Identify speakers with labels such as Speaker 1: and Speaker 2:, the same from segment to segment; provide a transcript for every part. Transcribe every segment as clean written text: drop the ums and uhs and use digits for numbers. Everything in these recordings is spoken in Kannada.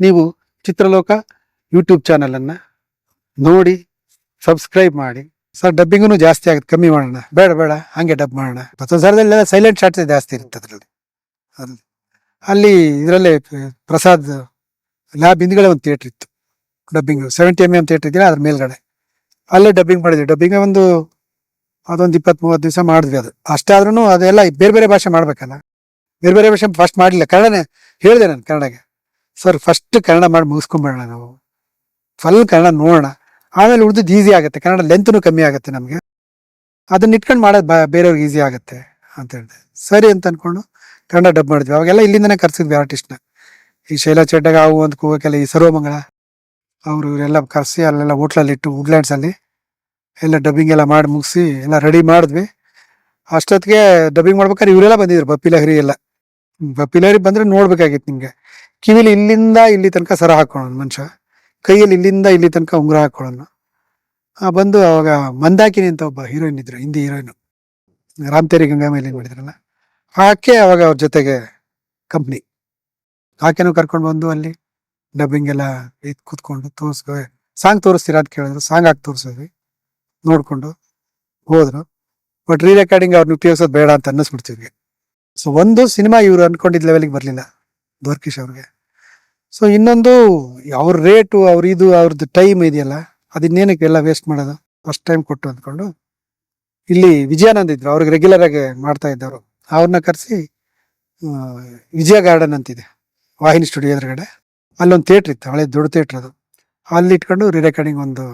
Speaker 1: ನೀವು ಚಿತ್ರಲೋಕ ಯೂಟ್ಯೂಬ್ ಚಾನಲನ್ನು ನೋಡಿ ಸಬ್ಸ್ಕ್ರೈಬ್ ಮಾಡಿ. ಸರ್ ಡಬ್ಬಿಂಗೂ ಜಾಸ್ತಿ ಆಗುತ್ತೆ, ಕಮ್ಮಿ ಮಾಡೋಣ, ಬೇಡ ಬೇಡ ಹಂಗೆ ಡಬ್ ಮಾಡೋಣ. ಸಂಸಾರದಲ್ಲೆಲ್ಲ ಸೈಲೆಂಟ್ ಶಾರ್ಟ್ಸ್ ಜಾಸ್ತಿ ಇರುತ್ತೆ ಅದರಲ್ಲಿ. ಅಲ್ಲಿ ಇದರಲ್ಲೇ ಪ್ರಸಾದ್ ಲ್ಯಾಬ್ ಹಿಂದ್ಗಡೆ ಒಂದು ಥಿಯೇಟ್ರ್ ಇತ್ತು, ಡಬ್ಬಿಂಗು 70mm ಥಿಯೇಟ್ರ್ ಇದೆಯಲ್ಲ ಅದ್ರ ಮೇಲ್ಗಡೆ, ಅಲ್ಲೇ ಡಬ್ಬಿಂಗ್ ಮಾಡಿದ್ವಿ. ಡಬ್ಬಿಂಗ್ ಅದೊಂದು 20-30 ದಿವಸ ಮಾಡಿದ್ವಿ. ಅದು ಅಷ್ಟಾದ್ರೂ ಅದೆಲ್ಲ ಬೇರೆ ಬೇರೆ ಭಾಷೆ ಮಾಡ್ಬೇಕಲ್ಲ, ಬೇರೆ ಬೇರೆ ಭಾಷೆ ಫಸ್ಟ್ ಮಾಡಲಿಲ್ಲ, ಕನ್ನಡನೇ ಹೇಳಿದೆ ನಾನು ಕನ್ನಡಗೆ. ಸರ್ ಫಸ್ಟ್ ಕನ್ನಡ ಮಾಡಿ ಮುಗಿಸ್ಕೊಂಬೇಡ, ನಾವು ಫುಲ್ ಕನ್ನಡ ನೋಡೋಣ, ಆಮೇಲೆ ಉಳಿದು ಈಸಿ ಆಗುತ್ತೆ, ಕನ್ನಡ ಲೆಂತ್ನು ಕಮ್ಮಿ ಆಗುತ್ತೆ ನಮಗೆ, ಅದನ್ನ ಇಟ್ಕೊಂಡು ಮಾಡೋದು ಬೇರೆಯವ್ರಿಗೆ ಈಸಿ ಆಗುತ್ತೆ ಅಂತ ಹೇಳಿದೆ. ಸರಿ ಅಂತ ಅನ್ಕೊಂಡು ಕನ್ನಡ ಡಬ್ ಮಾಡಿದ್ವಿ. ಅವಾಗೆಲ್ಲ ಇಲ್ಲಿಂದನೇ ಕರ್ಸಿದ್ವಿ ಆರ್ಟಿಸ್ಟ್ನ. ಈ ಶೈಲಾ ಚೆಡ್ಡಗ ಅವು ಅಂತ ಕೂಗಕ್ಕೆಲ್ಲ ಈ ಸರ್ವಮಂಗಳ ಅವರು ಇವರೆಲ್ಲ ಕರೆಸಿ ಅಲ್ಲೆಲ್ಲ ಹೋಟ್ಲಲ್ಲಿ ಇಟ್ಟು ವುಡ್ಲ್ಯಾಂಡ್ಸಲ್ಲಿ ಎಲ್ಲ ಡಬ್ಬಿಂಗ್ ಎಲ್ಲ ಮಾಡಿ ಮುಗಿಸಿ ಎಲ್ಲ ರೆಡಿ ಮಾಡಿದ್ವಿ. ಅಷ್ಟೊತ್ತಿಗೆ ಡಬ್ಬಿಂಗ್ ಮಾಡ್ಬೇಕಾದ್ರೆ ಇವರೆಲ್ಲ ಬಂದಿದ್ರು, ಬಪ್ಪಿ ಲಹರಿ ಎಲ್ಲ. ಬಪ್ಪಿ ಲಹರಿ ಬಂದರೆ ನೋಡ್ಬೇಕಾಗಿತ್ತು ನಿಮಗೆ, ಕಿವಿಲಿ ಇಲ್ಲಿಂದ ಇಲ್ಲಿ ತನಕ ಸರ ಹಾಕೊಳ್ಳೋನು ಮನುಷ್ಯ, ಕೈಯಲ್ಲಿ ಇಲ್ಲಿಂದ ಇಲ್ಲಿ ತನಕ ಉಂಗುರ ಹಾಕೊಳ್ಳೋನು. ಬಂದು ಅವಾಗ ಮಂದಾಕಿನಿ ಅಂತ ಒಬ್ಬ ಹೀರೋಯಿನ್ ಇದ್ರು, ಹಿಂದಿ ಹೀರೋಯಿನು, ರಾಮ್ ತೇರಿ ಗಂಗಾ ಮೇಲೆ ಮಾಡಿದ್ರಲ್ಲ, ಆಕೆ ಅವಾಗ ಅವ್ರ ಜೊತೆಗೆ ಕಂಪ್ನಿ. ಆಕೆನೂ ಕರ್ಕೊಂಡು ಬಂದು ಅಲ್ಲಿ ಡಬ್ಬಿಂಗ್ ಎಲ್ಲ ಕೂತ್ಕೊಂಡು ಸಾಂಗ್ ತೋರಿಸ್ತೀರಾ ಅಂತ ಕೇಳಿದ್ರು, ಸಾಂಗ್ ಹಾಕಿ ತೋರಿಸಿದ್ವಿ, ನೋಡ್ಕೊಂಡು ಹೋದ್ರು. ಬಟ್ ರೀ ರೆಕಾರ್ಡಿಂಗ್ ಅವ್ರನ್ನ ಉಪಯೋಗಿಸೋದು ಬೇಡ ಅಂತ ಅನ್ನಿಸ್ಬಿಡ್ತೀವಿ. ಸೊ ಒಂದು ಸಿನಿಮಾ ಇವರು ಅನ್ಕೊಂಡಿದ್ದ ಲೆವೆಲ್ಗೆ ಬರಲಿಲ್ಲ ದ್ವಾರಕೀಶ್ ಅವ್ರಿಗೆ. ಸೊ ಇನ್ನೊಂದು ಅವ್ರ ರೇಟು ಅವ್ರದ್ದು ಟೈಮ್ ಇದೆಯಲ್ಲ, ಅದನ್ನೇನಕ್ಕೆ ಎಲ್ಲ ವೇಸ್ಟ್ ಮಾಡೋದು, ಫಸ್ಟ್ ಟೈಮ್ ಕೊಟ್ಟು ಅಂದ್ಕೊಂಡು ಇಲ್ಲಿ ವಿಜಯಾನಂದ್ ಇದ್ರು, ಅವ್ರಿಗೆ ರೆಗ್ಯುಲರ್ ಆಗಿ ಮಾಡ್ತಾ ಇದ್ದವರು, ಅವ್ರನ್ನ ಕರೆಸಿ ವಿಜಯ ಗಾರ್ಡನ್ ಅಂತಿದೆ ವಾಹಿನಿ ಸ್ಟುಡಿಯೋ ಎದುರುಗಡೆ, ಅಲ್ಲೊಂದು ಥಿಯೇಟ್ರ್ ಇತ್ತು, ಹಳೆ ದೊಡ್ಡ ಥಿಯೇಟ್ರ್ ಅದು, ಅಲ್ಲಿ ಇಟ್ಕೊಂಡು ರೀ ರೆಕಾರ್ಡಿಂಗ್ ಒಂದು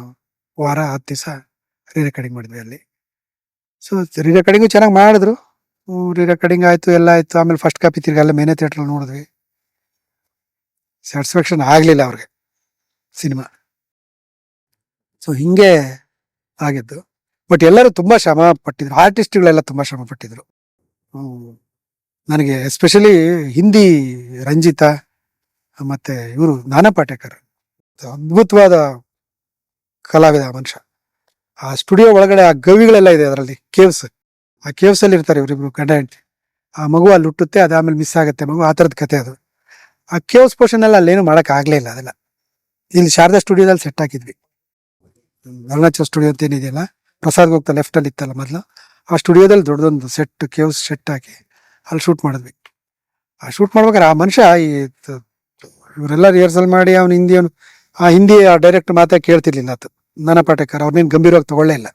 Speaker 1: ವಾರ 10 ದಿವಸ ರೀ ರೆಕಾರ್ಡಿಂಗ್ ಮಾಡಿದ್ವಿ ಅಲ್ಲಿ. ಸೊ ರೀ ರೆಕಾರ್ಡಿಂಗು ಚೆನ್ನಾಗಿ ಮಾಡಿದ್ರು, ರೀ ರೆಕಾರ್ಡಿಂಗ್ ಆಯಿತು, ಎಲ್ಲ ಆಯಿತು. ಆಮೇಲೆ ಫಸ್ಟ್ ಕಾಪಿ ತಿರ್ಗಿ ಅಲ್ಲೇ ಮೇನೆ ಥಿಯೇಟ್ರಲ್ಲಿ ನೋಡಿದ್ವಿ. ಸ್ಯಾಟಿಸ್ಫ್ಯಾಕ್ಷನ್ ಆಗಲಿಲ್ಲ ಅವ್ರಿಗೆ ಸಿನಿಮಾ. ಸೊ ಹಿಂಗೆ ಆಗಿದ್ದು. ಬಟ್ ಎಲ್ಲರೂ ತುಂಬ ಶ್ರಮ ಪಟ್ಟಿದ್ರು, ಆರ್ಟಿಸ್ಟ್ಗಳೆಲ್ಲ ತುಂಬ ಶ್ರಮ ಪಟ್ಟಿದ್ರು. ನನಗೆ ಎಸ್ಪೆಷಲಿ ಹಿಂದಿ ರಂಜಿತಾ ಮತ್ತು ಇವರು ನಾನಾ ಪಾಟೇಕರ್, ಅದ್ಭುತವಾದ ಕಲಾವಿದ ಮನುಷ್ಯ. ಆ ಸ್ಟುಡಿಯೋ ಒಳಗಡೆ ಆ ಗವಿಗಳೆಲ್ಲ ಇದೆ, ಅದರಲ್ಲಿ ಕೇವ್ಸ್, ಆ ಕೇವ್ಸಲ್ಲಿ ಇರ್ತಾರೆ ಇವರಿಬ್ರು ಗಂಡ ಹೆಂಡತಿ. ಆ ಮಗು ಅಲ್ಲಿ ಹುಟ್ಟುತ್ತೆ, ಅದು ಆಮೇಲೆ ಮಿಸ್ ಆಗುತ್ತೆ ಮಗು, ಆ ಥರದ ಕತೆ ಅದು. ಆ ಕೇವ್ಸ್ ಪೋರ್ಷನ್ ಎಲ್ಲ ಅಲ್ಲೇನು ಮಾಡೋಕ್ಕಾಗಲೇ ಇಲ್ಲ ಅದೆಲ್ಲ. ಇಲ್ಲಿ ಶಾರದಾ ಸ್ಟುಡಿಯೋದಲ್ಲಿ ಸೆಟ್ ಹಾಕಿದ್ವಿ, ಅರುಣಾಚಲ್ ಸ್ಟುಡಿಯೋ ಅಂತ ಏನಿದೆಯಲ್ಲ, ಪ್ರಸಾದ್ ಹೋಗ್ತಾ ಲೆಫ್ಟಲ್ಲಿ ಇತ್ತಲ್ಲ ಮೊದಲು, ಆ ಸ್ಟುಡಿಯೋದಲ್ಲಿ ದೊಡ್ಡದೊಂದು ಕೇವ್ಸ್ ಸೆಟ್ ಹಾಕಿ ಅಲ್ಲಿ ಶೂಟ್ ಮಾಡಿದ್ವಿ. ಆ ಶೂಟ್ ಮಾಡ್ಬೇಕಾದ್ರೆ ಆ ಮನುಷ್ಯ ಇವರೆಲ್ಲ ರಿಹರ್ಸಲ್ ಮಾಡಿ ಆ ಹಿಂದಿ ಆ ಡೈರೆಕ್ಟ್ ಮಾತೇ ಕೇಳ್ತಿರ್ಲಿಲ್ಲ. ಆತ ನಾನಾ ಪಾಟೇಕರ್ ಅವ್ರನ್ನೇನು ಗಂಭೀರವಾಗಿ ತಗೊಳ್ಳೇ ಇಲ್ಲ.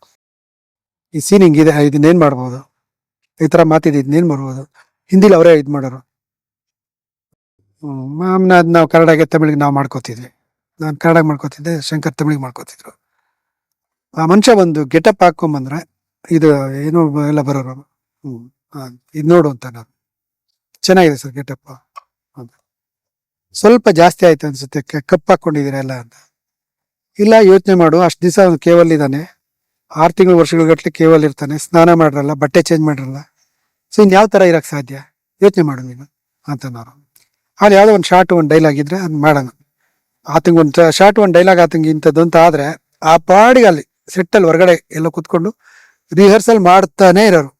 Speaker 1: ಈ ಸೀನ್ ಹಿಂಗಿದೆ, ಇದನ್ನೇನು ಮಾಡ್ಬೋದು, ಈ ಥರ ಮಾತಿದೆ, ಇದನ್ನೇನು ಮಾಡ್ಬೋದು, ಹಿಂದಿಲಿ ಅವರೇ ಇದು ಮಾಡೋರು. ಮಾಮ್ನ ಅದು ನಾವು ಕನ್ನಡಗೆ ತಮಿಳಿಗೆ ನಾವು ಮಾಡ್ಕೋತಿದ್ವಿ, ನಾನು ಕನ್ನಡಕ್ಕೆ ಮಾಡ್ಕೋತಿದ್ದೆ, ಶಂಕರ್ ತಮಿಳಿಗೆ ಮಾಡ್ಕೋತಿದ್ರು. ಆ ಮನುಷ್ಯ ಒಂದು ಗೆಟಪ್ ಹಾಕೊಂಬಂದ್ರೆ ಇದು ಏನೋ ಎಲ್ಲ ಬರೋರು, ಇದು ನೋಡು ಅಂತ. ನಾನು ಚೆನ್ನಾಗಿದೆ ಸರ್ ಗೆಟಪ್ ಅಂತ, ಸ್ವಲ್ಪ ಜಾಸ್ತಿ ಆಯ್ತು ಅನ್ಸುತ್ತೆ, ಕಪ್ ಹಾಕ್ಕೊಂಡಿದ್ದೀರ ಎಲ್ಲ ಅಂತ. ಇಲ್ಲ ಯೋಚನೆ ಮಾಡು, ಅಷ್ಟು ದಿವಸ ಅವ್ನು ಕೇವಲ್ ಇದ್ದಾನೆ, 6 ತಿಂಗಳು ವರ್ಷಗಳ ಗಟ್ಟಲೆ ಕೇವಲ್ ಇರ್ತಾನೆ, ಸ್ನಾನ ಮಾಡಿರಲ್ಲ, ಬಟ್ಟೆ ಚೇಂಜ್ ಮಾಡಿರಲ್ಲ, ಸೊ ಇನ್ನು ಯಾವ ಥರ ಇರೋಕ್ಕೆ ಸಾಧ್ಯ, ಯೋಚನೆ ಮಾಡು ನೀನು ಅಂತ. ನಾನು ಅಲ್ಲಿ ಯಾವುದೋ ಒಂದು ಶಾರ್ಟ್ ಒಂದು ಡೈಲಾಗ್ ಇದ್ರೆ ಅದು ಮಾಡೋಣ, ಆತಂಗೆ ಒಂದು ಶಾರ್ಟ್ ಒಂದು ಡೈಲಾಗ್ ಆತಂಗೆ ಇಂಥದ್ದು ಅಂತ ಆದರೆ ಆ ಪಾಡಿಗೆ ಅಲ್ಲಿ ಸೆಟ್ಟಲ್ಲಿ ಹೊರಗಡೆ ಎಲ್ಲ ಕೂತ್ಕೊಂಡು ರಿಹರ್ಸಲ್ ಮಾಡ್ತಾನೆ ಇರೋರು.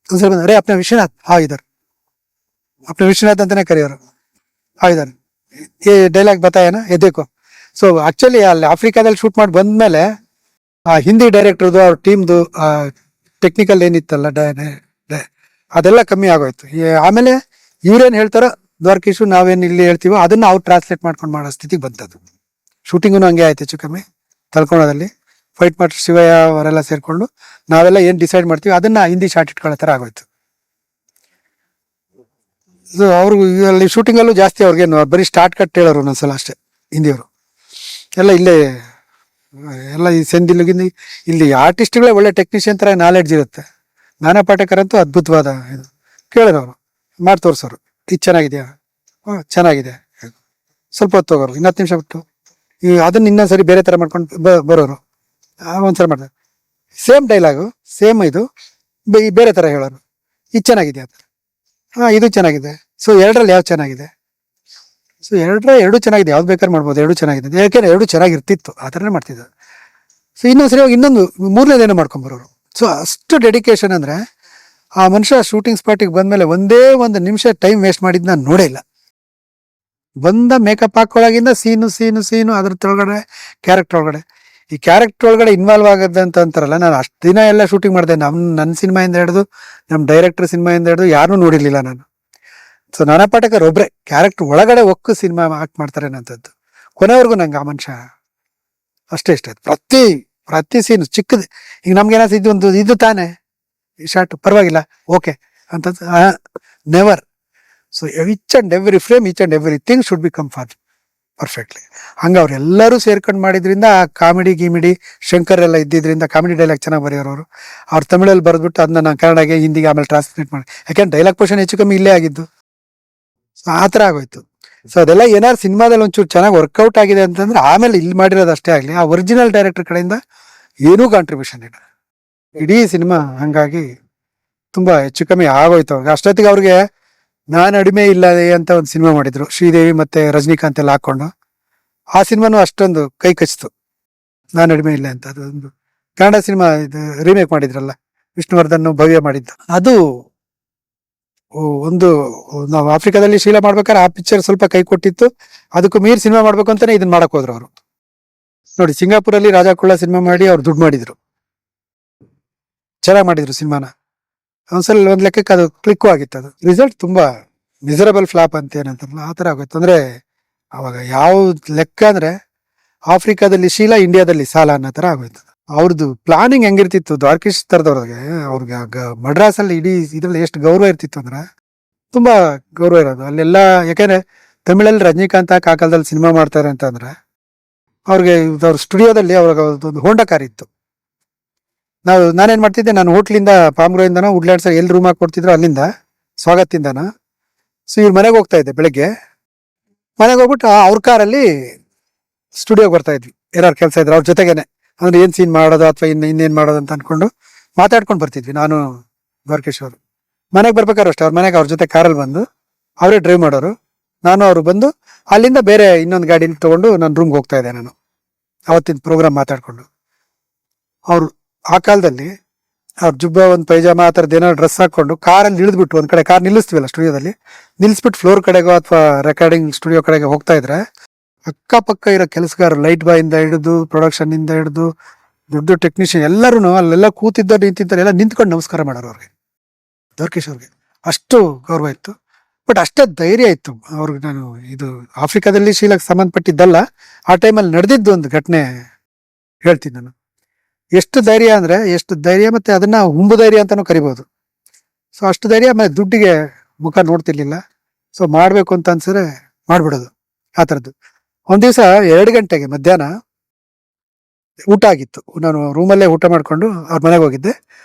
Speaker 1: ಒಂದ್ಸಲ ಅರೇ ಅಪ್ನ ವಿಶ್ವನಾಥ್ ಇದ್ದಾರೆ, ಅಪ್ನ ವಿಶ್ವನಾಥ್ ಅಂತಾನೆ ಕರೆಯೋರು, ಇದ್ದಾರೆ, ಈ ಡೈಲಾಗ್ ಬತ್ತಾಯನ ಎದ್ದೇಕೋ. ಸೊ ಆಕ್ಚುಲಿ ಅಲ್ಲಿ ಆಫ್ರಿಕಾದಲ್ಲಿ ಶೂಟ್ ಮಾಡಿ ಬಂದ್ಮೇಲೆ ಆ ಹಿಂದಿ ಡೈರೆಕ್ಟರ್ದು ಅವ್ರ ಟೀಮ್ದು ಟೆಕ್ನಿಕಲ್ ಏನಿತ್ತಲ್ಲ ಅದೆಲ್ಲ ಕಮ್ಮಿ ಆಗೋಯ್ತು. ಆಮೇಲೆ ಇವ್ರೇನು ಹೇಳ್ತಾರೋ ದ್ವಾರಕೀಶು ನಾವೇನು ಇಲ್ಲಿ ಹೇಳ್ತೀವೋ ಅದನ್ನ ಅವ್ರು ಟ್ರಾನ್ಸ್ಲೇಟ್ ಮಾಡ್ಕೊಂಡು ಮಾಡೋ ಸ್ಥಿತಿಗೆ ಬಂತದ್ದು. ಶೂಟಿಂಗೂ ಹಂಗೆ ಆಯ್ತು ಹೆಚ್ಚು ಕಮ್ಮಿ. ತಳ್ಕೊಳೋದಲ್ಲಿ ಫೈಟ್ ಮಾಸ್ಟರ್ ಶಿವಯ್ಯ ಅವರೆಲ್ಲ ಸೇರ್ಕೊಂಡು ನಾವೆಲ್ಲ ಏನು ಡಿಸೈಡ್ ಮಾಡ್ತೀವಿ ಅದನ್ನ ಹಿಂದಿ ಶಾರ್ಟ್ ಇಟ್ಕೊಳ್ಳೋ ಥರ ಆಗೋಯ್ತು. ಸೊ ಅವರು ಅಲ್ಲಿ ಶೂಟಿಂಗಲ್ಲೂ ಜಾಸ್ತಿ ಅವ್ರಿಗೇನು ಬರೀ ಸ್ಟಾರ್ಟ್ ಕಟ್ ಹೇಳೋರು ಒಂದೊಂದ್ಸಲ ಅಷ್ಟೇ ಹಿಂದಿಯವರು ಎಲ್ಲ. ಇಲ್ಲೇ ಎಲ್ಲ ಈ ಸೆಂದಿಲ್ಗಿಂದ ಇಲ್ಲಿ ಆರ್ಟಿಸ್ಟ್ಗಳೇ ಒಳ್ಳೆ ಟೆಕ್ನಿಷಿಯನ್ ಥರ ನಾಲೆಡ್ಜ್ ಇರುತ್ತೆ. ನಾನಾ ಪಾಟೇಕರ್ ಅಂತೂ ಅದ್ಭುತವಾದ ಇದು ಕೇಳೋರು, ಮಾಡಿ ತೋರಿಸೋರು, ಇದು ಚೆನ್ನಾಗಿದೆಯಾ, ಚೆನ್ನಾಗಿದೆ, ಸ್ವಲ್ಪ ಹೊತ್ತು ಹೋಗೋರು, 10 ನಿಮಿಷ ಬಿಟ್ಟು ಅದನ್ನ ಇನ್ನೊಂದ್ಸರಿ ಬೇರೆ ಥರ ಮಾಡ್ಕೊಂಡು ಬರೋರು. ಒಂದ್ಸಲ ಮಾಡ್ತಾರೆ ಸೇಮ್ ಡೈಲಾಗು ಸೇಮ್ ಇದು ಬೇರೆ ಥರ ಹೇಳೋರು, ಇದು ಚೆನ್ನಾಗಿದೆ ಅಂತ, ಇದು ಚೆನ್ನಾಗಿದೆ. ಸೊ ಎರಡರಲ್ಲಿ ಯಾವ್ದು ಚೆನ್ನಾಗಿದೆ, ಸೊ ಎರಡು ಚೆನ್ನಾಗಿದೆ, ಯಾವ್ದು ಬೇಕಾದ್ರೆ ಮಾಡ್ಬೋದು, ಎರಡು ಚೆನ್ನಾಗಿದೆ, ಯಾಕೆಂದ್ರೆ ಎರಡು ಚೆನ್ನಾಗಿರ್ತಿತ್ತು, ಆ ಥರನೇ ಮಾಡ್ತಿದ್ದ. ಸೊ ಇನ್ನೊಂದ್ಸರಿ ಹೋಗಿ ಇನ್ನೊಂದು ಮೂರನೇದೇನೋ ಮಾಡ್ಕೊಂಬರೋರು. ಸೊ ಅಷ್ಟು ಡೆಡಿಕೇಶನ್ ಅಂದರೆ ಆ ಮನುಷ್ಯ ಶೂಟಿಂಗ್ ಸ್ಪಾಟಿಗೆ ಬಂದಮೇಲೆ ಒಂದೇ ಒಂದು ನಿಮಿಷ ಟೈಮ್ ವೇಸ್ಟ್ ಮಾಡಿದ್ದು ನಾನು ನೋಡೇ ಇಲ್ಲ. ಬಂದ ಮೇಕಪ್ ಹಾಕೊಳ್ಳಾಗಿಂದ ಸೀನು ಅದ್ರ ಒಳಗಡೆ ಕ್ಯಾರೆಕ್ಟರ್ ಒಳಗಡೆ, ಈ ಕ್ಯಾರೆಕ್ಟರ್ ಒಳಗಡೆ ಇನ್ವಾಲ್ವ್ ಆಗೋದು ಅಂತ ಅಂತಾರಲ್ಲ. ನಾನು ಅಷ್ಟು ದಿನ ಎಲ್ಲ ಶೂಟಿಂಗ್ ಮಾಡಿದೆ, ನನ್ನ ಸಿನಿಮಾಯಿಂದ ಹಿಡಿದು ನಮ್ಮ ಡೈರೆಕ್ಟರ್ ಸಿನಿಮಾಯಿಂದ ಹಿಡಿದು ಯಾರನ್ನೂ ನೋಡಿರ್ಲಿಲ್ಲ ನಾನು. ಸೊ ನಾನಾ ಪಾಟೇಕರ್ ಒಬ್ರೆ ಕ್ಯಾರೆಕ್ಟರ್ ಒಳಗಡೆ ಒಕ್ಕು ಸಿನಿಮಾ ಆಕ್ಟ್ ಮಾಡ್ತಾರೆ ಅನ್ನೋಂಥದ್ದು. ಕೊನೆವರೆಗೂ ನಂಗೆ ಆ ಮನುಷ್ಯ ಅಷ್ಟೇ ಇಷ್ಟ ಆಯ್ತು. ಪ್ರತಿ ಸೀನು ಚಿಕ್ಕದು, ಈಗ ನಮ್ಗೇನಾದ್ರು ಇದು ತಾನೇ ಈ ಶಾರ್ಟ್ ಪರವಾಗಿಲ್ಲ ಓಕೆ ಅಂತ, never. So each and every frame, each and everything should be come perfectly. ಹಂಗೆ ಅವ್ರೆಲ್ಲರೂ ಸೇರ್ಕೊಂಡು ಮಾಡಿದ್ರಿಂದ ಆ ಕಾಮಿಡಿ ಶಂಕರ್ ಎಲ್ಲ ಇದ್ದಿದ್ರಿಂದ ಕಾಮಿಡಿ ಡೈಲಾಗ್ ಚೆನ್ನಾಗಿ ಬರೆಯೋರು. ಅವ್ರು ತಮಿಳಲ್ಲಿ ಬರೆದ್ಬಿಟ್ಟು ಅದನ್ನ ನಾನು ಕನ್ನಡಗೆ ಹಿಂದಿಗೆ ಆಮೇಲೆ ಟ್ರಾನ್ಸ್ಲೇಟ್ ಮಾಡಿ, ಯಾಕೆಂದ್ರೆ ಡೈಲಾಗ್ ಪೋರ್ಷನ್ ಹೆಚ್ಚು ಕಮ್ಮಿ ಇಲ್ಲೇ ಆಗಿದ್ದು. ಸೊ ಆ ಥರ ಆಗೋಯ್ತು. ಸೊ ಅದೆಲ್ಲ ಏನಾದ್ರು ಸಿನಿಮಾದಲ್ಲಿ ಒಂಚೂರು ಚೆನ್ನಾಗಿ ವರ್ಕೌಟ್ ಆಗಿದೆ ಅಂತಂದ್ರೆ ಆಮೇಲೆ ಇಲ್ಲಿ ಮಾಡಿರೋದು ಅಷ್ಟೇ ಆಗಲಿ, ಆ ಒರಿಜಿನಲ್ ಡೈರೆಕ್ಟರ್ ಕಡೆಯಿಂದ ಏನೂ ಕಾಂಟ್ರಿಬ್ಯೂಷನ್ ಇಲ್ಲ ಇಡೀ ಸಿನಿಮಾ. ಹಂಗಾಗಿ ತುಂಬಾ ಹೆಚ್ಚು ಕಮ್ಮಿ ಆಗೋಯ್ತು ಅವ್ರಿಗೆ. ಅಷ್ಟೊತ್ತಿಗೆ ಅವ್ರಿಗೆ ನಾನು ಅಡಿಮೆ ಇಲ್ಲ ಅಂತ ಒಂದು ಸಿನಿಮಾ ಮಾಡಿದ್ರು, ಶ್ರೀದೇವಿ ಮತ್ತೆ ರಜನಿಕಾಂತ್ ಎಲ್ಲ ಹಾಕೊಂಡು. ಆ ಸಿನಿಮಾನು ಅಷ್ಟೊಂದು ಕೈ ಕಚ್ಚಿತು, ನಾನು ಅಡಿಮೆ ಇಲ್ಲ ಅಂತ. ಅದೊಂದು ಕನ್ನಡ ಸಿನಿಮಾ ಇದು ರೀಮೇಕ್ ಮಾಡಿದ್ರಲ್ಲ, ವಿಷ್ಣುವರ್ಧನ್ ಭವ್ಯ ಮಾಡಿದ್ದು. ಅದು ಒಂದು ನಾವು ಆಫ್ರಿಕಾದಲ್ಲಿ ಶೀಲಾ ಮಾಡ್ಬೇಕಾದ್ರೆ ಆ ಪಿಕ್ಚರ್ ಸ್ವಲ್ಪ ಕೈ ಕೊಟ್ಟಿತ್ತು. ಅದಕ್ಕೂ ಮೀರ್ ಸಿನಿಮಾ ಮಾಡ್ಬೇಕು ಅಂತಾನೆ ಇದನ್ನ ಮಾಡಕ್ ಹೋದ್ರು ಅವರು. ನೋಡಿ, ಸಿಂಗಾಪುರಲ್ಲಿ ರಾಜಾ ಕುಳ್ಳ ಸಿನಿಮಾ ಮಾಡಿ ಅವ್ರು ದುಡ್ಡು ಮಾಡಿದ್ರು, ಚೆನ್ನಾಗಿ ಮಾಡಿದ್ರು ಸಿನಿಮಾನ. ಒಂದ್ಸಲ ಒಂದ್ ಲೆಕ್ಕಕ್ಕೆ ಅದು ಕ್ಲಿಕ್ಕು ಆಗಿತ್ತು. ಅದು ರಿಸಲ್ಟ್ ತುಂಬಾ ಮಿಸರಬಲ್ ಫ್ಲಾಪ್ ಅಂತ ಏನಂತಾರಲ್ಲ ಆ ತರ ಆಗೋಯ್ತು. ಅಂದ್ರೆ ಅವಾಗ ಯಾವ ಲೆಕ್ಕ ಅಂದ್ರೆ ಆಫ್ರಿಕಾದಲ್ಲಿ ಶೀಲಾ, ಇಂಡಿಯಾದಲ್ಲಿ ಸಾಲ ಅನ್ನೋ ತರ ಆಗೋಯ್ತು. ಅವ್ರದ್ದು ಪ್ಲಾನಿಂಗ್ ಹೆಂಗಿರ್ತಿತ್ತು ದ್ವಾರಕೀಶ್ ತರದವ್ರಿಗೆ, ಅವ್ರಿಗೆ ಮಡ್ರಾಸಲ್ಲಿ ಇಡೀ ಇದ್ರಲ್ಲಿ ಎಷ್ಟು ಗೌರವ ಇರ್ತಿತ್ತು ಅಂದ್ರೆ ತುಂಬಾ ಗೌರವ ಇರೋದು ಅಲ್ಲೆಲ್ಲ. ಯಾಕೆಂದ್ರೆ ತಮಿಳಲ್ಲಿ ರಜನಿಕಾಂತ್ ಆ ಕಾಲದಲ್ಲಿ ಸಿನಿಮಾ ಮಾಡ್ತಾರೆ ಅಂತಂದ್ರೆ ಅವ್ರಿಗೆ ಅವ್ರ ಸ್ಟುಡಿಯೋದಲ್ಲಿ ಅವ್ರಿಗೆ ಒಂದು ಹೋಂಡಾ ಕಾರ್ ಇತ್ತು. ನಾನೇನ್ ಮಾಡ್ತಿದ್ದೆ, ನಾನು ಹೋಟ್ಲಿಂದ ಪಾಮ್ಗ್ರೋಯಿಂದನೋ ವುಡ್ಲ್ಯಾಂಡ್ಸ್ ಎಲ್ಲಿ ರೂಮ್ ಹಾಕಿ ಕೊಡ್ತಿದ್ರು ಅಲ್ಲಿಂದ ಸ್ವಾಗತಿಂದನ. ಸೊ ಇವ್ರ ಮನೆಗೆ ಹೋಗ್ತಾ ಇದ್ದೆ, ಬೆಳಗ್ಗೆ ಮನೆಗೆ ಹೋಗ್ಬಿಟ್ಟು ಅವ್ರ ಕಾರಲ್ಲಿ ಸ್ಟುಡಿಯೋಗೆ ಬರ್ತಾ ಇದ್ವಿ. ಯಾರು ಕೆಲಸ ಇದ್ರು ಅವ್ರ ಜೊತೆಗೇನೆ, ಅಂದ್ರೆ ಏನ್ ಸೀನ್ ಮಾಡೋದು ಅಥವಾ ಇನ್ನೇನ್ ಮಾಡೋದು ಅಂತ ಅನ್ಕೊಂಡು ಮಾತಾಡ್ಕೊಂಡು ಬರ್ತಿದ್ವಿ ನಾನು ದ್ವಾರಕೀಶ್ ಅವರು. ಮನೆಗೆ ಬರ್ಬೇಕಾದ್ರು ಅಷ್ಟೇ, ಅವ್ರ ಮನೆಗೆ ಅವ್ರ ಜೊತೆ ಕಾರಲ್ಲಿ ಬಂದು ಅವರೇ ಡ್ರೈವ್ ಮಾಡೋರು. ನಾನು ಅವ್ರು ಬಂದು ಅಲ್ಲಿಂದ ಬೇರೆ ಇನ್ನೊಂದು ಗಾಡಿ ತಗೊಂಡು ನನ್ನ ರೂಮ್ಗೆ ಹೋಗ್ತಾ ಇದ್ದೆ ನಾನು, ಅವತ್ತಿನ ಪ್ರೋಗ್ರಾಮ್ ಮಾತಾಡ್ಕೊಂಡು. ಅವ್ರು ಆ ಕಾಲದಲ್ಲಿ ಅವ್ರ ಜುಬ್ಬ ಒಂದು ಪೈಜಾಮ ಆ ಥರದ್ದು ಏನೋ ಡ್ರೆಸ್ ಹಾಕೊಂಡು ಕಾರಲ್ಲಿ ಇಳಿದ್ಬಿಟ್ಟು ಒಂದ್ ಕಡೆ ಕಾರ್ ನಿಲ್ಲಿಸ್ತೀವಲ್ಲ ಸ್ಟುಡಿಯೋದಲ್ಲಿ, ನಿಲ್ಲಿಸ್ಬಿಟ್ಟು ಫ್ಲೋರ್ ಕಡೆಗೋ ಅಥವಾ ರೆಕಾರ್ಡಿಂಗ್ ಸ್ಟುಡಿಯೋ ಕಡೆಗೆ ಹೋಗ್ತಾ ಇದ್ರೆ ಅಕ್ಕಪಕ್ಕ ಇರೋ ಕೆಲಸಗಾರರು, ಲೈಟ್ ಬಾಯ್ ಇಂದ ಹಿಡಿದು ಪ್ರೊಡಕ್ಷನ್ ಇಂದ ಹಿಡಿದು ದೊಡ್ಡ ಟೆಕ್ನಿಷಿಯನ್ ಎಲ್ಲರೂ ಅಲ್ಲೆಲ್ಲ ಕೂತಿದ್ದವ್ರು ನಿಂತಿದ್ದಾರೆ, ಎಲ್ಲ ನಿಂತ್ಕೊಂಡು ನಮಸ್ಕಾರ ಮಾಡೋರು ಅವ್ರಿಗೆ, ದ್ವಾರಕೀಶ್ ಅವ್ರಿಗೆ. ಅಷ್ಟು ಗೌರವ ಇತ್ತು. ಬಟ್ ಅಷ್ಟೇ ಧೈರ್ಯ ಇತ್ತು ಅವ್ರಿಗೆ. ನಾನು ಇದು ಆಫ್ರಿಕಾದಲ್ಲಿ ಶೀಲಾಕ್ಕೆ ಸಂಬಂಧಪಟ್ಟಿದ್ದಲ್ಲ, ಆ ಟೈಮಲ್ಲಿ ನಡೆದಿದ್ದು ಒಂದು ಘಟನೆ ಹೇಳ್ತೀನಿ ನಾನು. ಎಷ್ಟು ಧೈರ್ಯ ಅಂದ್ರೆ ಎಷ್ಟು ಧೈರ್ಯ, ಮತ್ತೆ ಅದನ್ನ ಹುಂಬು ಧೈರ್ಯ ಅಂತಾನು ಕರಿಬಹುದು. ಸೊ ಅಷ್ಟು ಧೈರ್ಯ. ಆಮೇಲೆ ದುಡ್ಡಿಗೆ ಮುಖ ನೋಡ್ತಿರ್ಲಿಲ್ಲ. ಸೊ ಮಾಡ್ಬೇಕು ಅಂತ ಅನ್ಸಿದ್ರೆ ಮಾಡ್ಬಿಡೋದು ಆ ಥರದ್ದು. ಒಂದ್ ದಿವಸ 2 ಗಂಟೆಗೆ ಮಧ್ಯಾಹ್ನ ಊಟ ಆಗಿತ್ತು. ನಾನು ರೂಮಲ್ಲೇ ಊಟ ಮಾಡ್ಕೊಂಡು ಅವ್ರ ಮನೆಗೆ ಹೋಗಿದ್ದೆ.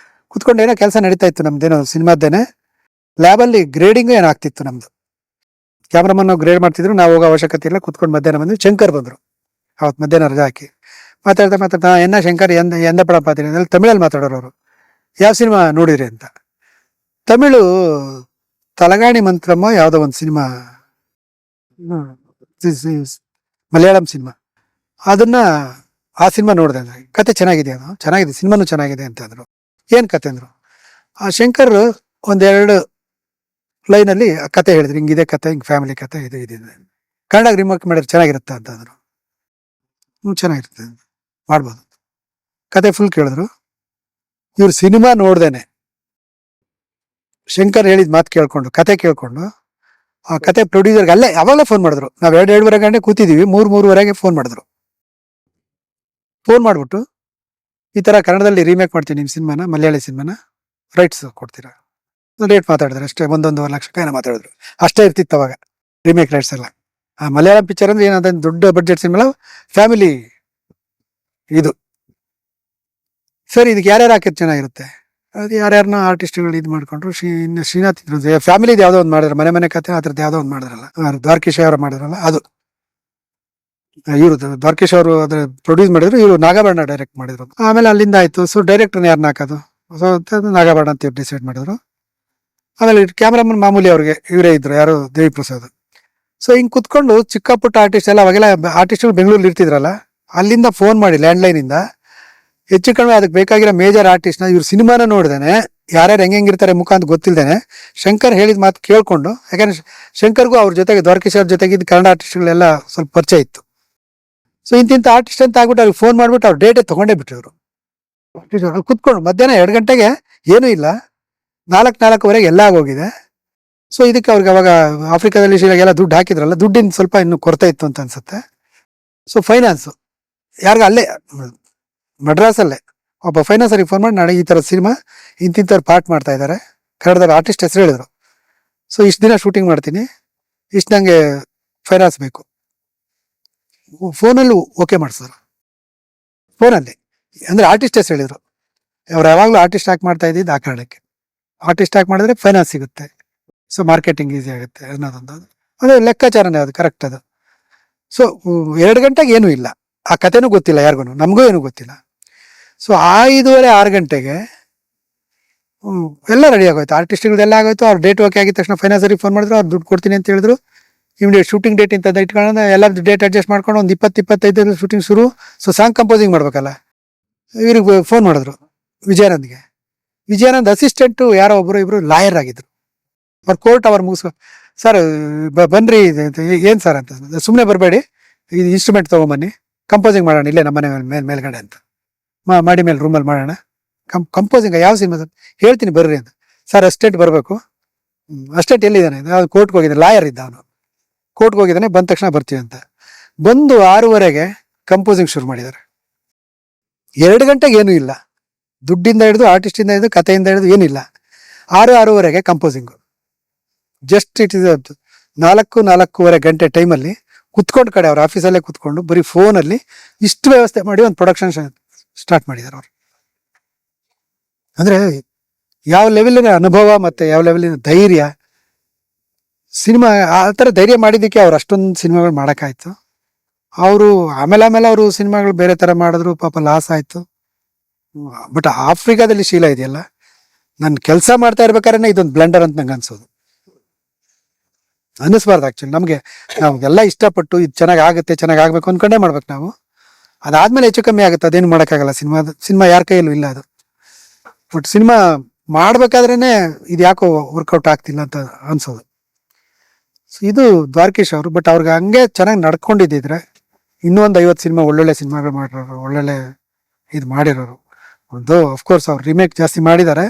Speaker 1: ಕುತ್ಕೊಂಡು ಏನೋ ಕೆಲಸ ನಡೀತಾ ಇತ್ತು ನಮ್ದೇನೋ ಸಿನಿಮಾದ್ದೇನೆ. ಲ್ಯಾಬಲ್ಲಿ ಗ್ರೇಡಿಂಗ್ ಏನೋ ಆಗ್ತಿತ್ತು ನಮ್ದು. ಕ್ಯಾಮ್ರಾಮನ್ ಗ್ರೇಡ್ ಮಾಡ್ತಿದ್ರು, ನಾವು ಹೋಗೋ ಅವಶ್ಯಕತೆ ಇಲ್ಲ. ಕುತ್ಕೊಂಡು ಮಧ್ಯಾಹ್ನ ಬಂದು ಶಂಕರ್ ಬಂದ್ರು. ಅವತ್ತು ಮಧ್ಯಾಹ್ನ ರಜೆ ಹಾಕಿ ಮಾತಾಡ್ತಾ ಎನ್ನ ಶಂಕರ್ ಎಂದ ಪಡ ಪಾತ್ರಿ ಅಂದ್ರೆ ತಮಿಳಲ್ಲಿ ಮಾತಾಡೋರು ಅವರು. ಯಾವ ಸಿನಿಮಾ ನೋಡಿದ್ರಿ ಅಂತ. ತಮಿಳು ತಲಗಾಣಿ ಮಂತ್ರಮ್ಮ ಯಾವುದೋ ಒಂದು ಸಿನಿಮಾ, ಮಲಯಾಳಂ ಸಿನಿಮಾ, ಅದನ್ನ ಆ ಸಿನಿಮಾ ನೋಡಿದೆ. ಕತೆ ಚೆನ್ನಾಗಿದೆ, ಅದು ಚೆನ್ನಾಗಿದೆ, ಸಿನಿಮಾನು ಚೆನ್ನಾಗಿದೆ ಅಂತ ಅಂದ್ರು. ಏನ್ ಕತೆ ಅಂದ್ರು. ಆ ಶಂಕರ್ 1-2 ಲೈನಲ್ಲಿ ಕತೆ ಹೇಳಿದ್ರು, ಹಿಂಗಿದೆ ಕತೆ, ಹಿಂಗ್ ಫ್ಯಾಮಿಲಿ ಕತೆ, ಇದು ಇದಿದೆ, ಕನ್ನಡಕ್ಕೆ ರಿಮೇಕ್ ಮಾಡಿದ್ರೆ ಚೆನ್ನಾಗಿರುತ್ತೆ ಅಂತ ಅಂದ್ರು. ಚೆನ್ನಾಗಿರುತ್ತೆ, ಮಾಡ್ಬೋದು. ಕತೆ ಫುಲ್ ಕೇಳಿದ್ರು. ಇವ್ರು ಸಿನಿಮಾ ನೋಡ್ದೇನೆ ಶಂಕರ್ ಹೇಳಿದ ಮಾತು ಕೇಳ್ಕೊಂಡು, ಕತೆ ಕೇಳ್ಕೊಂಡು, ಆ ಕತೆ ಪ್ರೊಡ್ಯೂಸರ್ಗೆ ಅಲ್ಲೇ ಯಾವಾಗಲೇ ಫೋನ್ ಮಾಡಿದ್ರು. ನಾವ್ 2-2:30 ಗಂಟೆ ಕೂತಿದೀವಿ, 3-3:30ಗೆ ಫೋನ್ ಮಾಡಿದ್ರು. ಫೋನ್ ಮಾಡ್ಬಿಟ್ಟು ಈ ತರ ಕನ್ನಡದಲ್ಲಿ ರೀಮೇಕ್ ಮಾಡ್ತೀನಿ ನಿಮ್ ಸಿನಿಮಾನ, ಮಲಯಾಳಿ ಸಿನಿಮಾನ, ರೈಟ್ಸ್ ಕೊಡ್ತೀರಾ? ರೇಟ್ ಮಾತಾಡಿದ್ರು ಅಷ್ಟೇ, 1-1.5 ಲಕ್ಷ ಏನೋ ಮಾತಾಡಿದ್ರು. ಅಷ್ಟೇ ಇರ್ತಿತ್ತು ಅವಾಗ ರೀಮೇಕ್ ರೈಟ್ಸ್ ಎಲ್ಲ. ಆ ಮಲಯಾಳಂ ಪಿಕ್ಚರ್ ಅಂದ್ರೆ ಏನಾದ ದೊಡ್ಡ ಬಡ್ಜೆಟ್ ಸಿನಿಮಾ, ಫ್ಯಾಮಿಲಿ ಇದು. ಸರಿ, ಇದಕ್ಕೆ ಯಾರ್ಯಾರು ಹಾಕಿದ್ ಚೆನ್ನಾಗಿರುತ್ತೆ, ಅದು ಯಾರ್ಯಾರನ್ನ ಆರ್ಟಿಸ್ಟ್ಗಳು ಇದು ಮಾಡ್ಕೊಂಡ್ರು. ಶ್ರೀನಾಥ್ ಇದ್ರು, ಫ್ಯಾಮಿಲಿದು ಯಾವ್ದೋ ಒಂದು ಮಾಡಿದ್ರು, ಮನೆ ಕತೆ ಆ ಥರದ್ದು ಯಾವ್ದೋ ಒಂದು ಮಾಡಿದ್ರಲ್ಲ, ದ್ವಾರಕೀಶ್ ಅವರು ಮಾಡಿದ್ರಲ್ಲ ಅದು. ಇವರು ದ್ವಾರಕೀಶ್ ಅವರು ಅದ್ರ ಪ್ರೊಡ್ಯೂಸ್ ಮಾಡಿದ್ರು, ಇವರು ನಾಗಬಣ್ಣ ಡೈರೆಕ್ಟ್ ಮಾಡಿದ್ರು. ಆಮೇಲೆ ಅಲ್ಲಿಂದ ಆಯ್ತು. ಸೊ ಡೈರೆಕ್ಟರ್ನ ಯಾರನ್ನ ಹಾಕೋದು, ಸೊ ನಾಗಬಣ್ಣ ಅಂತ ಡಿಸೈಡ್ ಮಾಡಿದ್ರು. ಆಮೇಲೆ ಕ್ಯಾಮ್ರಾಮನ್ ಮಾಮೂಲಿ ಅವ್ರಿಗೆ ಇವರೇ ಇದ್ರು, ಯಾರು ದೇವಿ ಪ್ರಸಾದ್. ಸೊ ಹಿಂಗ್ ಕುತ್ಕೊಂಡು ಚಿಕ್ಕ ಪುಟ್ಟ ಆರ್ಟಿಸ್ಟ್ ಎಲ್ಲ, ಅವಾಗೆಲ್ಲ ಆರ್ಟಿಸ್ಟ್ಗಳು ಬೆಂಗಳೂರಲ್ಲಿ ಇರ್ತಿದ್ರಲ್ಲ, ಅಲ್ಲಿಂದ ಫೋನ್ ಮಾಡಿ ಲ್ಯಾಂಡ್ಲೈನ್ ಇಂದ ಹೆಚ್ಚು ಕಡಿಮೆ ಅದಕ್ಕೆ ಬೇಕಾಗಿರೋ ಮೇಜರ್ ಆರ್ಟಿಸ್ಟ್ ನ ಇವ್ರ ಸಿನಿಮಾನ ನೋಡಿದೇನೆ ಯಾರ್ಯಾರು ಹೆಂಗಿರ್ತಾರೆ ಮುಖ ಅಂತ ಗೊತ್ತಿಲ್ದೇನೆ ಶಂಕರ್ ಹೇಳಿದ ಮಾತು ಕೇಳ್ಕೊಂಡು, ಯಾಕಂದ್ರೆ ಶಂಕರ್ಗೂ ಅವ್ರ ಜೊತೆಗೆ ದ್ವಾರಕೀಶ್ ಅವ್ರ ಜೊತೆಗೆ ಇದ್ದ ಕನ್ನಡ ಆರ್ಟಿಸ್ಟ್ಗಳೆಲ್ಲ ಸ್ವಲ್ಪ ಪರಿಚಯ ಇತ್ತು. ಸೊ ಇಂತಿಂಥ ಆರ್ಟಿಸ್ಟ್ ಅಂತ ಆಗ್ಬಿಟ್ಟು ಅವ್ರಿಗೆ ಫೋನ್ ಮಾಡ್ಬಿಟ್ಟು ಅವ್ರ ಡೇಟೇ ತೊಗೊಂಡೇ ಬಿಟ್ರು ಅವರು. ಕುತ್ಕೊಂಡು ಮಧ್ಯಾಹ್ನ 2 ಗಂಟೆಗೆ ಏನೂ ಇಲ್ಲ, 4:00-4:30 ಎಲ್ಲ ಆಗೋಗಿದೆ. ಸೊ ಇದಕ್ಕೆ ಅವ್ರಿಗೆ ಅವಾಗ ಆಫ್ರಿಕಾದಲ್ಲಿ ಎಲ್ಲ ದುಡ್ಡು ಹಾಕಿದ್ರಲ್ಲ, ದುಡ್ಡಿನ ಸ್ವಲ್ಪ ಇನ್ನೂ ಕೊರತೆ ಇತ್ತು ಅಂತ ಅನ್ಸುತ್ತೆ. ಸೊ ಫೈನಾನ್ಸು ಯಾರಿಗ ಅಲ್ಲೇ ಮಡ್ರಾಸಲ್ಲೇ ಒಬ್ಬ ಫೈನಾನ್ಸರಿಗೆ ಫೋನ್ ಮಾಡಿ, ನಾಳೆ ಈ ಥರ ಸಿನಿಮಾ ಇಂತಿಂಥವ್ರು ಪಾರ್ಟ್ ಮಾಡ್ತಾ ಇದ್ದಾರೆ, ಕನ್ನಡದ ಆರ್ಟಿಸ್ಟ್ ಹೆಸರು ಹೇಳಿದ್ರು. ಸೊ ಇಷ್ಟು ದಿನ ಶೂಟಿಂಗ್ ಮಾಡ್ತೀನಿ, ಇಷ್ಟು ನನಗೆ ಫೈನಾನ್ಸ್ ಬೇಕು. ಫೋನಲ್ಲಿ ಓಕೆ ಮಾಡಿಸಿದ್ರು, ಫೋನಲ್ಲಿ. ಅಂದರೆ ಆರ್ಟಿಸ್ಟ್ ಹೆಸರು ಹೇಳಿದ್ರು. ಅವ್ರು ಯಾವಾಗಲೂ ಆರ್ಟಿಸ್ಟ್ ಆ್ಯಕ್ಟ್ ಮಾಡ್ತಾ ಇದ್ದಿದ್ದು ಆ ಕಾರಣಕ್ಕೆ. ಆರ್ಟಿಸ್ಟ್ ಆ್ಯಕ್ಟ್ ಮಾಡಿದ್ರೆ ಫೈನಾನ್ಸ್ ಸಿಗುತ್ತೆ, ಸೊ ಮಾರ್ಕೆಟಿಂಗ್ ಈಸಿ ಆಗುತ್ತೆ ಅನ್ನೋದೊಂದು. ಅದು ಲೆಕ್ಕಾಚಾರನೇ, ಅದು ಕರೆಕ್ಟ್ ಅದು. ಸೊ 2 ಗಂಟೆಗೆ ಏನೂ ಇಲ್ಲ, ಆ ಕಥೆನೂ ಗೊತ್ತಿಲ್ಲ ಯಾರಿಗೂ, ನಮಗೂ ಏನೂ ಗೊತ್ತಿಲ್ಲ. ಸೊ 5:30-6 ಗಂಟೆಗೆ ಎಲ್ಲ ರೆಡಿ ಆಗೋಯ್ತು, ಆರ್ಟಿಸ್ಟ್ಗಳದೆಲ್ಲ ಆಗೋಯ್ತು. ಅವ್ರು ಡೇಟ್ ಓಕೆ ಆಗಿದ ತಕ್ಷಣ ಫೈನಾನ್ಸರಿಗೆ ಫೋನ್ ಮಾಡಿದ್ರು, ಅವ್ರು ದುಡ್ಡು ಕೊಡ್ತೀನಿ ಅಂತ ಹೇಳಿದ್ರು. ಇಮಿಡಿಯೇಟ್ ಶೂಟಿಂಗ್ ಡೇಟ್ ಇಂತ ಇಟ್ಕೊಳ್ಳೋಣ, ಎಲ್ಲ ಡೇಟ್ ಅಡ್ಜಸ್ಟ್ ಮಾಡ್ಕೊಂಡು ಒಂದು 20-25 ಶೂಟಿಂಗ್ ಶುರು. ಸೊ ಸಾಂಗ್ ಕಂಪೋಸಿಂಗ್ ಮಾಡ್ಬೇಕಲ್ಲ, ಇವ್ರಿಗೆ ಫೋನ್ ಮಾಡಿದ್ರು ವಿಜಯಾನಂದ್ಗೆ. ವಿಜಯಾನಂದ್ ಅಸಿಸ್ಟೆಂಟು ಯಾರೋ ಒಬ್ಬರು ಇಬ್ಬರು ಲಾಯರ್ ಆಗಿದ್ರು. ಅವ್ರು ಕೋರ್ಟ್ ಅವ್ರು ಮುಗಿಸ್ಕೊ, ಸರ್ ಬನ್ರಿ ಏನು ಸರ್ ಅಂತ, ಸುಮ್ಮನೆ ಬರಬೇಡಿ, ಇದು ಇನ್ಸ್ಟ್ರೂಮೆಂಟ್ ತೊಗೊಂಬನ್ನಿ, ಕಂಪೋಸಿಂಗ್ ಮಾಡೋಣ ಇಲ್ಲೇ ನಮ್ಮ ಮನೆ ಮೇಲ್ಗಡೆ ಅಂತ. ಮಾಡಿ ಮೇಲೆ ರೂಮಲ್ಲಿ ಮಾಡೋಣ. ಕಂಪೋಸಿಂಗ್ ಯಾವ ಸಿನಿಮಾ ಸರ್, ಹೇಳ್ತೀನಿ ಬರ್ರಿ ಅಂತ. ಸರ್ ಅಸ್ಟೆಂಟ್ ಬರಬೇಕು. ಅಸ್ಟೆಂಟ್ ಎಲ್ಲಿದ್ದಾನೆ? ಅವ್ನು ಕೋರ್ಟ್ಗೆ ಹೋಗಿದ್ದಾನೆ, ಲಾಯರ್ ಇದ್ದ ಅವನು, ಕೋರ್ಟ್ಗೆ ಹೋಗಿದ್ದಾನೆ, ಬಂದ ತಕ್ಷಣ ಬರ್ತೀವಿ ಅಂತ. ಬಂದು 6:30ಗೆ ಕಂಪೋಸಿಂಗ್ ಶುರು ಮಾಡಿದ್ದಾರೆ. 2 ಗಂಟೆಗೆ ಏನೂ ಇಲ್ಲ, ದುಡ್ಡಿಂದ ಹಿಡಿದು ಆರ್ಟಿಸ್ಟಿಂದ ಹಿಡಿದು ಕಥೆಯಿಂದ ಹಿಡಿದು ಏನಿಲ್ಲ. 6-6:30ಗೆ ಕಂಪೋಸಿಂಗು. ಜಸ್ಟ್ ಇಟ್ ಇಸ್ 4-4:15 ಗಂಟೆ ಟೈಮಲ್ಲಿ ಕುತ್ಕೊಂಡು ಕಡೆ ಅವ್ರ ಆಫೀಸಲ್ಲೇ ಕುತ್ಕೊಂಡು ಬರೀ ಫೋನಲ್ಲಿ ಇಷ್ಟು ವ್ಯವಸ್ಥೆ ಮಾಡಿ ಒಂದು ಪ್ರೊಡಕ್ಷನ್ ಸ್ಟಾರ್ಟ್ ಮಾಡಿದ್ದಾರೆ ಅವರು. ಅಂದರೆ ಯಾವ ಲೆವೆಲಿನ ಅನುಭವ ಮತ್ತು ಯಾವ ಲೆವೆಲಿನ ಧೈರ್ಯ. ಸಿನಿಮಾ ಆ ಥರ ಧೈರ್ಯ ಮಾಡಿದ್ದಕ್ಕೆ ಅವ್ರು ಅಷ್ಟೊಂದು ಸಿನಿಮಾಗಳು ಮಾಡೋಕ್ಕಾಯ್ತು. ಅವರು ಆಮೇಲೆ ಅವರು ಸಿನಿಮಾಗಳು ಬೇರೆ ಥರ ಮಾಡಿದ್ರು, ಪಾಪ ಲಾಸ್ ಆಯಿತು. ಬಟ್ ಆಫ್ರಿಕಾದಲ್ಲಿ ಶೀಲ ಇದೆಯಲ್ಲ, ನಾನು ಕೆಲಸ ಮಾಡ್ತಾ ಇರ್ಬೇಕಾದ್ರೆ ಇದೊಂದು ಬ್ಲೆಂಡರ್ ಅಂತ ನಂಗೆ ಅನ್ಸೋದು. ಅನ್ನಿಸ್ಬಾರ್ದು ಆ್ಯಕ್ಚುಲಿ ನಮಗೆ. ನಾವೆಲ್ಲ ಇಷ್ಟಪಟ್ಟು ಇದು ಚೆನ್ನಾಗಿ ಆಗುತ್ತೆ, ಚೆನ್ನಾಗಿ ಆಗಬೇಕು ಅಂದ್ಕೊಂಡೇ ಮಾಡ್ಬೇಕು ನಾವು. ಅದಾದಮೇಲೆ ಹೆಚ್ಚು ಕಮ್ಮಿ ಆಗುತ್ತೆ, ಅದೇನು ಮಾಡೋಕ್ಕಾಗಲ್ಲ. ಸಿನಿಮಾ ಯಾರ ಕೈಯಲ್ಲೂ ಇಲ್ಲ ಅದು. ಬಟ್ ಸಿನಿಮಾ ಮಾಡ್ಬೇಕಾದ್ರೇ ಇದು ಯಾಕೋ ವರ್ಕೌಟ್ ಆಗ್ತಿಲ್ಲ ಅಂತ ಅನ್ಸೋದು. ಸೊ ಇದು ದ್ವಾರಕೀಶ್ ಅವರು. ಬಟ್ ಅವ್ರಿಗೆ ಹಂಗೆ ಚೆನ್ನಾಗಿ ನಡ್ಕೊಂಡಿದ್ದಿದ್ರೆ ಇನ್ನೂ ಒಂದು 50 ಸಿನಿಮಾ ಒಳ್ಳೊಳ್ಳೆ ಸಿನಿಮಾಗಳು ಮಾಡಿರೋರು, ಒಳ್ಳೊಳ್ಳೆ ಇದು ಮಾಡಿರೋರು. ಒಂದು ಅಫ್ಕೋರ್ಸ್ ಅವ್ರು ರಿಮೇಕ್ ಜಾಸ್ತಿ ಮಾಡಿದ್ದಾರೆ.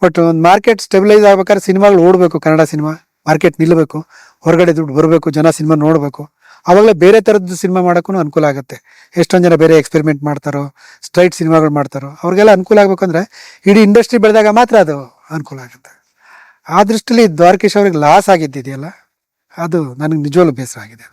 Speaker 1: ಬಟ್ ಒಂದು ಮಾರ್ಕೆಟ್ ಸ್ಟೆಬಿಲೈಸ್ ಆಗ್ಬೇಕಾದ್ರೆ ಸಿನಿಮಾಗಳು ಓಡಬೇಕು, ಕನ್ನಡ ಸಿನಿಮಾ ಮಾರ್ಕೆಟ್ ನಿಲ್ಲಬೇಕು, ಹೊರಗಡೆ ದುಡ್ಡು ಬರಬೇಕು, ಜನ ಸಿನಿಮಾ ನೋಡಬೇಕು. ಆವಾಗಲೇ ಬೇರೆ ಥರದ್ದು ಸಿನಿಮಾ ಮಾಡೋಕ್ಕೂ ಅನುಕೂಲ ಆಗುತ್ತೆ. ಎಷ್ಟೊಂದು ಜನ ಬೇರೆ ಎಕ್ಸ್ಪೆರಿಮೆಂಟ್ ಮಾಡ್ತಾರೋ, ಸ್ಟ್ರೈಟ್ ಸಿನಿಮಾಗಳು ಮಾಡ್ತಾರೋ, ಅವ್ರಿಗೆಲ್ಲ ಅನುಕೂಲ ಆಗಬೇಕಂದ್ರೆ ಇಡೀ ಇಂಡಸ್ಟ್ರಿ ಬೆಳೆದಾಗ ಮಾತ್ರ ಅದು ಅನುಕೂಲ ಆಗುತ್ತೆ. ಆ ದೃಷ್ಟಿಯಲ್ಲಿ ದ್ವಾರಕೀಶ್ ಅವ್ರಿಗೆ ಲಾಸ್ ಆಗಿದ್ದಿದೆಯಲ್ಲ, ಅದು ನನಗೆ ನಿಜವಾಗ್ಲೂ ಬೇಸರ ಆಗಿದೆ.